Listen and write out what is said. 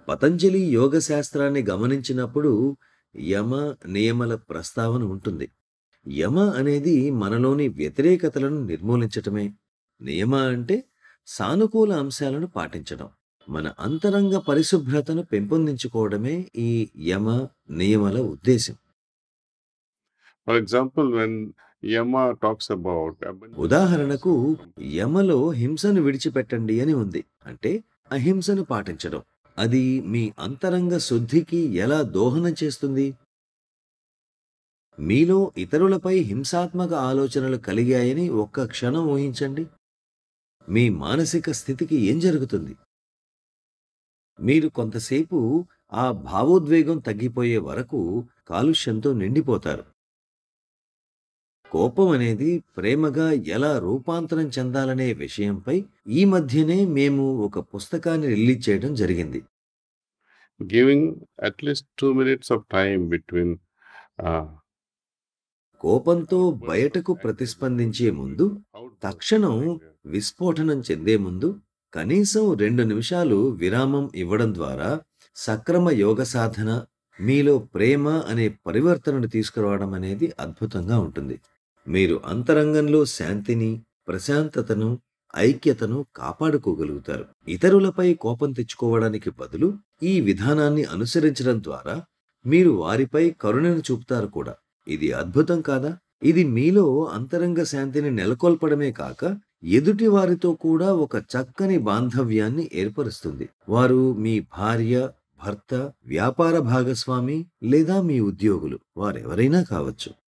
పతంజలి యోగ శాస్త్రాన్ని గమనించినప్పుడు యమ, నియమల ప్రస్తావన ఉంటుంది. యమ అనేది మనలోని వ్యతిరేకతలను నిర్మూలించటమే. నియమ అంటే సానుకూల అంశాలను పాటించడం. మన అంతరంగ పరిశుభ్రతను పెంపొందించుకోవడమే ఈ యమ, నియమల ఉద్దేశ్యం. For example, when Yama talks about abundance of ఉదాహరణకు fast from యమలో హింసను విడిచిపెట్టండి అని ఉంది. అంటే అహింసను పాటించడం. అది మీ అంతరంగ శుద్ధికి ఎలా దోహదం చేస్తుంది? మీలో ఇతరులపై హింసాత్మక ఆలోచనలు కలిగాయని ఒక్క క్షణం ఊహించండి. మీ మానసిక స్థితికి ఏం జరుగుతుంది? మీరు కొంతసేపు ఆ భావోద్వేగం తగ్గిపోయే వరకు కాలుష్యంతో నిండిపోతారు. కోపం అనేది ప్రేమగా ఎలా రూపాంతరం చెందాలనే విషయంపై ఈ మధ్యనే మేము ఒక పుస్తకాన్ని రిలీజ్ చేయడం జరిగింది. giving at least 2 minutes of time between uh, కోపంతో outburst of బయటకు anger ప్రతిస్పందించే before ముందు, going to outburst of తక్షణం anger. విస్ఫోటనం చెందే ముందు కనీసం 2 నిమిషాలు విరామం ఇవ్వడం ద్వారా సక్రమ యోగ సాధన మీలో ప్రేమ అనే పరివర్తనను తీసుకురావడం అనేది అద్భుతంగా ఉంటుంది. మీరు అంతరంగంలో శాంతిని, ప్రశాంతతను, ఐక్యతను కాపాడుకోగలుగుతారు. ఇతరులపై కోపం తెచ్చుకోవడానికి బదులు ఈ విధానాన్ని అనుసరించడం ద్వారా మీరు వారిపై కరుణను చూపుతారు కూడా. ఇది అద్భుతం కాదా? ఇది మీలో అంతరంగ శాంతిని నెలకొల్పడమే కాక ఎదుటి వారితో కూడా ఒక చక్కని బాంధవ్యాన్ని ఏర్పరుస్తుంది. వారు మీ భార్య, భర్త, వ్యాపార భాగస్వామి లేదా మీ ఉద్యోగులు, వారెవరైనా కావచ్చు.